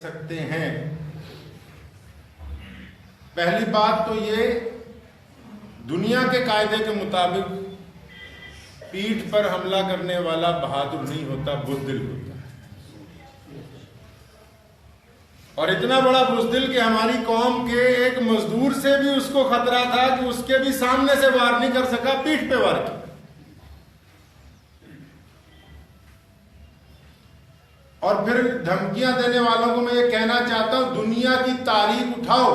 سکتے ہیں۔ پہلی بات تو یہ، دنیا کے قاعدے کے مطابق پیٹھ پر حملہ کرنے والا بہادر نہیں ہوتا، بزدل ہوتا ہے۔ اور اتنا بڑا بزدل کہ ہماری قوم کے ایک مزدور سے بھی اس کو خطرہ تھا کہ اس کے بھی سامنے سے وار نہیں کر سکا، پیٹھ پہ وار کیا۔ اور پھر دھمکیاں دینے والوں کو میں یہ کہنا چاہتا ہوں، دنیا کی تاریخ اٹھاؤ،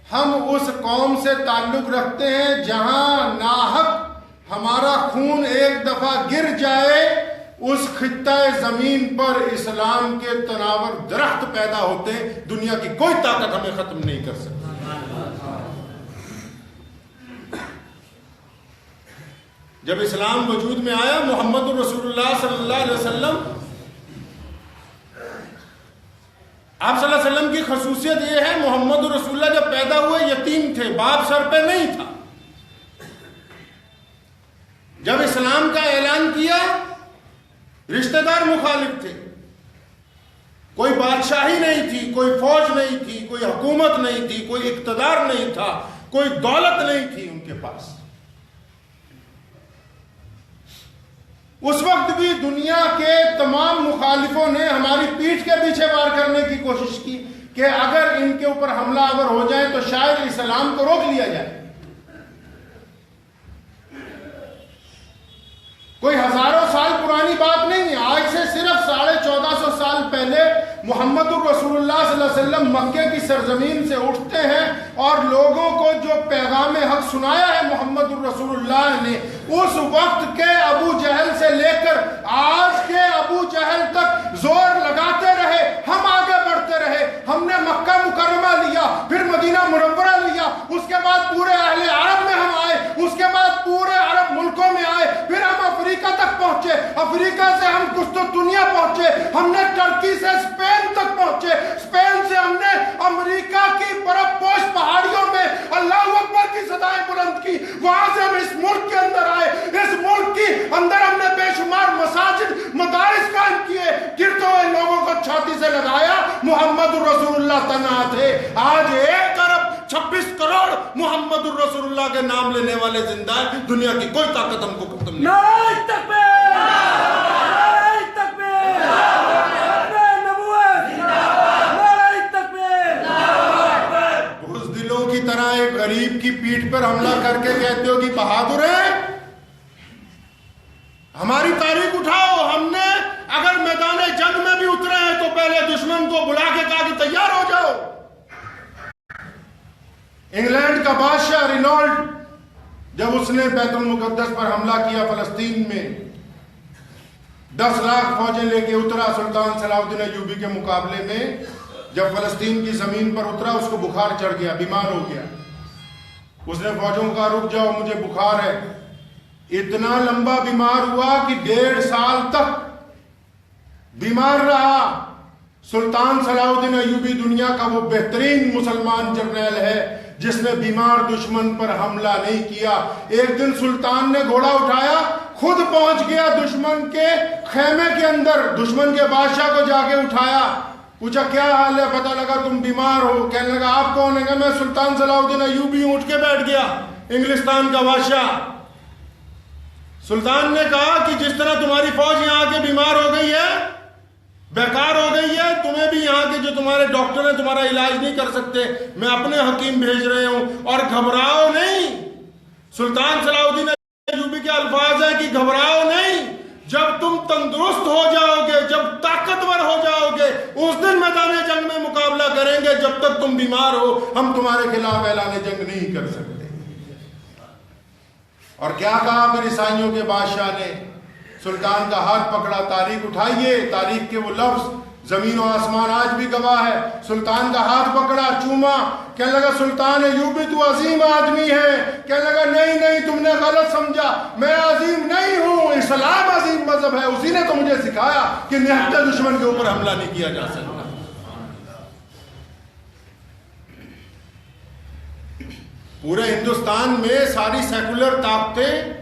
ہم اس قوم سے تعلق رکھتے ہیں جہاں ناحق ہمارا خون ایک دفعہ گر جائے، اس خطہ زمین پر اسلام کے تناور درخت پیدا ہوتے ہیں، دنیا کی کوئی طاقت ہمیں ختم نہیں کر سکتی۔ جب اسلام وجود میں آیا، محمد رسول اللہ صلی اللہ علیہ وسلم، آپ صلی اللہ علیہ وسلم کی خصوصیت یہ ہے، محمد رسول اللہ جب پیدا ہوئے یتیم تھے، باپ سر پہ نہیں تھا۔ جب اسلام کا اعلان کیا، رشتہ دار مخالف تھے، کوئی بادشاہی نہیں تھی، کوئی فوج نہیں تھی، کوئی حکومت نہیں تھی، کوئی اقتدار نہیں تھا، کوئی دولت نہیں تھی ان کے پاس۔ اس وقت بھی دنیا کے تمام مخالفوں نے ہماری پیٹھ کے پیچھے وار کرنے کی کوشش کی کہ اگر ان کے اوپر حملہ آور ہو جائے تو شاید اسلام کو روک لیا جائے۔ کوئی ہزاروں سال پرانی بات نہیں ہے، آج سے صرف 1450 سال پہلے محمد الرسول اللہ صلی اللہ علیہ وسلم مکے کی سرزمین سے اٹھتے ہیں اور لوگوں کو جو پیغام حق سنایا ہے محمد الرسول اللہ نے، اس وقت کے ابو جہل سے لے کر آج کے ابو جہل تک زور لگاتے رہے، ہم آگے بڑھتے رہے۔ ہم نے مکہ مکرمہ لیا، پھر مدینہ منورہ لیا، اس کے بعد پورے اہل عرب میں ہم آئے، اس کے بعد پورے عرب ملکوں میں آئے، پھر ہم افریقہ تک پہنچے، افریقہ سے ہم قسطنطنیہ پہنچے، ہم نے ترکی سے اسپین تک پہنچے، اسپین سے ہم نے امریکہ کی برف پوش پہاڑیوں میں اللہ اکبر کی صدائیں بلند کی، وہاں سے ہم اس ملک کے اندر آئے، اس ملک کی اندر ہم نے بے شمار مساجد مدارس قائم کیے، گرتے ہوئے لوگوں کو چھاتی سے لگایا، محمد الرسول اللہ تنہا تھے۔ آج 1 ارب 26 کروڑ محمد الرسول اللہ کے نام لینے والے زندہ ہیں، دنیا کی کوئی طاقت ہم کو ختم نہیں۔ نعرہ تکبیر! نعرہ تکبیر! تکبیر نبوت! نعرہ تکبیر! بزدلوں کی طرح ایک غریب کی پیٹھ پر حملہ کر کے کہتے ہو کہ بہادر ہیں؟ ہماری تاریخ اٹھاؤ، ہم نے اگر میدان جنگ میں بھی اترے ہیں تو پہلے دشمن کو بلا کے کہا کہ تیار ہو جاؤ۔ انگلینڈ کا بادشاہ رینالڈ جب اس نے بیت المقدس پر حملہ کیا فلسطین میں، 10 لاکھ فوجیں لے کے اترا سلطان صلاح الدین ایوبی کے مقابلے میں۔ جب فلسطین کی زمین پر اترا، اس کو بخار چڑھ گیا، بیمار ہو گیا۔ اس نے فوجوں کا رک جاؤ، مجھے بخار ہے۔ اتنا لمبا بیمار ہوا کہ 1.5 سال تک بیمار رہا۔ سلطان صلاح الدین ایوبی دنیا کا وہ بہترین مسلمان جرنیل ہے جس نے بیمار دشمن پر حملہ نہیں کیا۔ ایک دن سلطان نے گھوڑا اٹھایا، خود پہنچ گیا دشمن کے خیمے کے اندر، دشمن کے بادشاہ کو جا کے اٹھایا، پوچھا کیا حال ہے، پتہ لگا تم بیمار ہو۔ کہنے لگا آپ کون ہیں؟ میں سلطان صلاح الدین ایوبی ہوں۔ اٹھ کے بیٹھ گیا انگلستان کا بادشاہ۔ سلطان نے کہا کہ جس طرح تمہاری فوج یہاں کے بیمار ہو گئی ہے، بیکار ہو گئی ہے، تمہیں بھی یہاں کے جو تمہارے ڈاکٹر ہیں تمہارا علاج نہیں کر سکتے، میں اپنے حکیم بھیج رہے ہوں، اور گھبراؤ نہیں۔ سلطان صلاح الدین ایوبی کے الفاظ ہیں کہ گھبراؤ نہیں، جب تم تندرست ہو جاؤ گے، جب طاقتور ہو جاؤ گے، اس دن میدان جنگ میں مقابلہ کریں گے، جب تک تم بیمار ہو ہم تمہارے خلاف اعلان جنگ نہیں کر سکتے۔ اور کیا کہا پھر عیسائیوں کے بادشاہ نے؟ سلطان کا ہاتھ پکڑا، تاریخ اٹھائیے، تاریخ کے وہ لفظ زمین و آسمان آج بھی گواہ ہے۔ سلطان کا ہاتھ پکڑا، چوما، کہنے لگا سلطان ایوبی تو عظیم آدمی ہے۔ کہنے لگا نہیں تم نے غلط سمجھا، میں عظیم نہیں ہوں، اسلام عظیم مذہب ہے، اسی نے تو مجھے سکھایا کہ نہتے دشمن کے اوپر حملہ نہیں کیا جا سکتا۔ پورے ہندوستان میں ساری سیکولر طاقتیں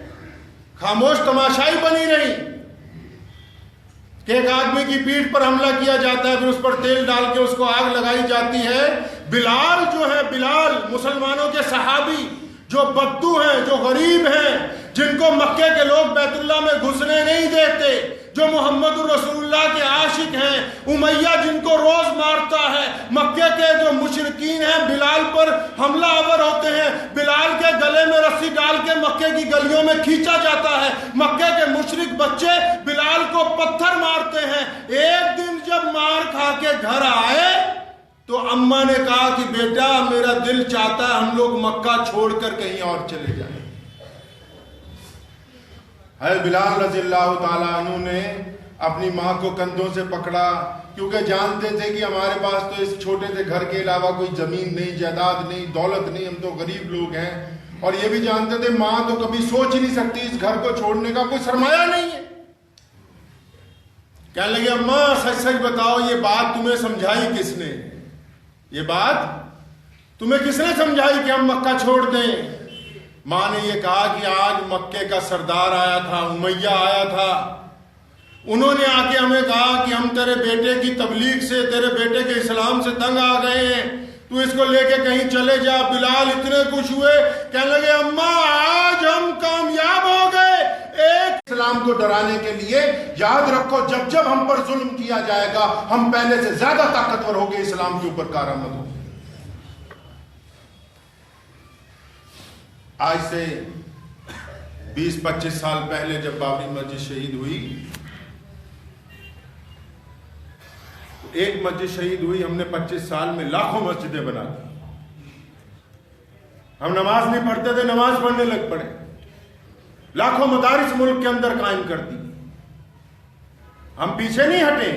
خاموش تماشائی بنی رہی۔ کہ ایک آدمی کی پیٹھ پر حملہ کیا جاتا ہے، پھر اس پر تیل ڈال کے اس کو آگ لگائی جاتی ہے۔ بلال جو ہے، بلال مسلمانوں کے صحابی جو بدو ہیں، جو غریب ہیں، جن کو مکے کے لوگ بیت اللہ میں گھسنے نہیں دیتے، جو محمد رسول اللہ کے عاشق ہیں، امیہ جن کو روز مارتا ہے، مکے کے جو مشرکین ہیں بلال پر حملہ آور ہوتے ہیں، بلال کے گلے میں رسی ڈال کے مکے کی گلیوں میں کھینچا جاتا ہے، مکے کے مشرک بچے بلال کو پتھر مارتے ہیں۔ ایک دن جب مار کھا کے گھر آئے تو اماں نے کہا کہ بیٹا میرا دل چاہتا ہے ہم لوگ مکہ چھوڑ کر کہیں اور چلے جائیں۔ حضرت بلال رضی اللہ تعالیٰ عنہ نے اپنی ماں کو کندھوں سے پکڑا، کیونکہ جانتے تھے کہ ہمارے پاس تو اس چھوٹے سے گھر کے علاوہ کوئی زمین نہیں، جائیداد نہیں، دولت نہیں، ہم تو غریب لوگ ہیں، اور یہ بھی جانتے تھے ماں تو کبھی سوچ ہی نہیں سکتی اس گھر کو چھوڑنے کا، کوئی سرمایہ نہیں ہے۔ کہنے لگے اماں سچ سچ بتاؤ یہ بات تمہیں سمجھائی کس نے؟ یہ بات تمہیں کس نے سمجھائی کہ ہم مکہ چھوڑ دیں؟ ماں نے یہ کہا کہ آج مکے کا سردار آیا تھا، امیہ آیا تھا، انہوں نے آ کے ہمیں کہا کہ ہم تیرے بیٹے کی تبلیغ سے، تیرے بیٹے کے اسلام سے تنگ آ گئے ہیں، تو اس کو لے کے کہیں چلے جا۔ بلال اتنے خوش ہوئے، کہنے لگے اماں آج ہم کامیاب ہو گئے۔ ایک اسلام کو ڈرانے کے لیے یاد رکھو جب جب ہم پر ظلم کیا جائے گا ہم پہلے سے زیادہ طاقتور ہو گے اسلام کے اوپر کارآمد ہو۔ آج سے 20-25 سال پہلے جب بابری مسجد شہید ہوئی، ایک مسجد شہید ہوئی، ہم نے 25 سال میں لاکھوں مسجدیں بنا دی۔ ہم نماز نہیں پڑھتے تھے، نماز پڑھنے لگ پڑے، لاکھوں مدارس ملک کے اندر قائم کر دی۔ ہم پیچھے نہیں ہٹے،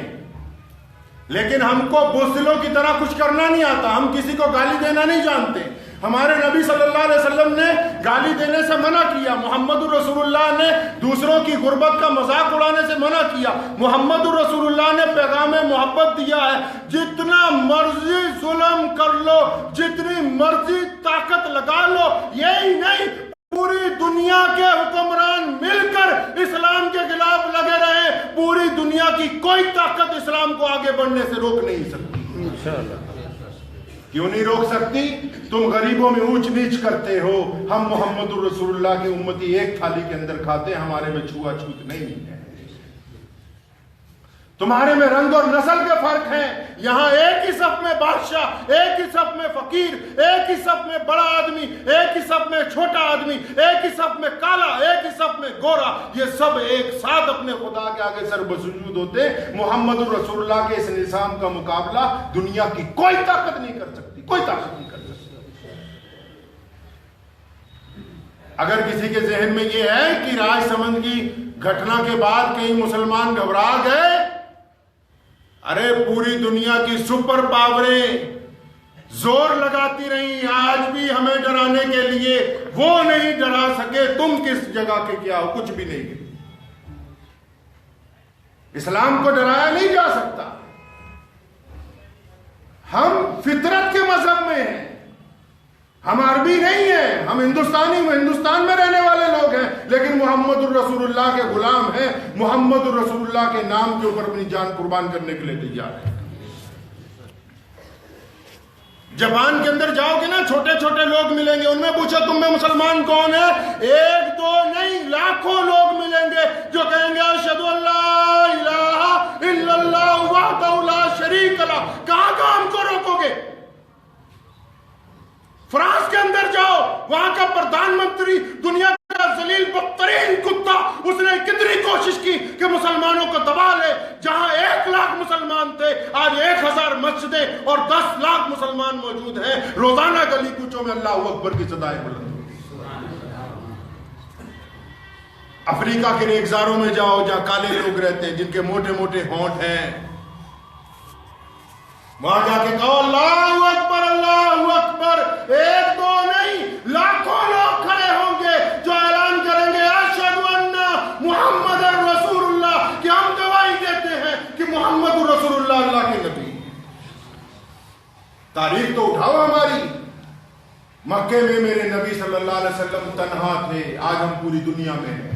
لیکن ہم کو بزدلوں کی طرح کچھ کرنا نہیں آتا، ہم کسی کو گالی دینا نہیں جانتے۔ ہمارے نبی صلی اللہ علیہ وسلم نے گالی دینے سے منع کیا، محمد الرسول اللہ نے دوسروں کی غربت کا مذاق اڑانے سے منع کیا، محمد الرسول اللہ نے پیغام محبت دیا ہے۔ جتنا مرضی ظلم کر لو، جتنی مرضی طاقت لگا لو، یہی نہیں پوری دنیا کے حکمران مل کر اسلام کے خلاف لگے رہے، پوری دنیا کی کوئی طاقت اسلام کو آگے بڑھنے سے روک نہیں سکتی۔ انشاءاللہ۔ کیوں نہیں روک سکتی؟ تم غریبوں میں اونچ نیچ کرتے ہو، ہم محمد الرسول اللہ کے امتی ایک تھالی کے اندر کھاتے ہیں، ہمارے میں چھوا چھوت نہیں ہے۔ تمہارے میں رنگ اور نسل کے فرق ہیں، یہاں ایک ہی صف میں بادشاہ، ایک ہی صف میں فقیر، ایک ہی صف میں بڑا آدمی، ایک ہی صف میں چھوٹا آدمی، ایک ہی صف میں کالا، ایک ہی صف میں گورا، یہ سب ایک ساتھ اپنے خدا کے آگے سر بسجود ہوتے۔ محمد الرسول اللہ کے اس نظام کا مقابلہ دنیا کی کوئی طاقت نہیں کر سکتی، کوئی طاقت نہیں کر سکتی۔ اگر کسی کے ذہن میں یہ ہے کہ راج سمند کی گھٹنا کے بعد کئی مسلمان گھبرا گئے، ارے پوری دنیا کی سپر پاوریں زور لگاتی رہی، آج بھی ہمیں ڈرانے کے لیے وہ نہیں ڈرا سکے۔ تم کس جگہ کے کیا ہو؟ کچھ بھی نہیں۔ اسلام کو ڈرایا نہیں جا سکتا۔ ہم فطرت کے مذہب میں ہیں، ہم عربی نہیں ہیں، ہم ہندوستان میں رہنے والے لوگ ہیں، لیکن محمد الرسول اللہ کے غلام ہیں، محمد الرسول اللہ کے نام کے اوپر اپنی جان قربان کرنے کے لیے تیار ہیں۔ جاپان کے اندر جاؤ گے نا، چھوٹے چھوٹے لوگ ملیں گے، ان میں پوچھو تم میں مسلمان کون ہے، ایک دو نہیں لاکھوں لوگ ملیں گے جو کہیں گے اشہد ان لا الہ الا اللہ وحدہ لا شریک لہ۔ کہاں ہم کو روکو گے؟ فرانس کے اندر جاؤ، وہاں کا پردھان منتری دنیا کا ذلیل بدترین کتا، اس نے کتنی کوشش کی کہ مسلمانوں کو دبا لے۔ جہاں 1 لاکھ مسلمان تھے، آج 1000 مسجدیں اور 10 لاکھ مسلمان موجود ہیں۔ روزانہ گلی کوچوں میں اللہ اکبر کی صدائیں بلند ہوتی۔ افریقہ کے ریگزاروں میں جاؤ جہاں کالے لوگ رہتے ہیں، جن کے موٹے موٹے ہونٹ ہیں، وہاں جا کے کہو اللہ اکبر، ایک دو نہیں لاکھوں لوگ کھڑے ہوں گے جو اعلان کریں گے اشہد ان محمد رسول اللہ، کہ ہم گواہی دیتے ہیں کہ محمد رسول اللہ اللہ کے نبی۔ تاریخ تو اٹھاؤ ہماری۔ مکے میں میرے نبی صلی اللہ علیہ وسلم تنہا تھے، آج ہم پوری دنیا میں ہیں۔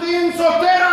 313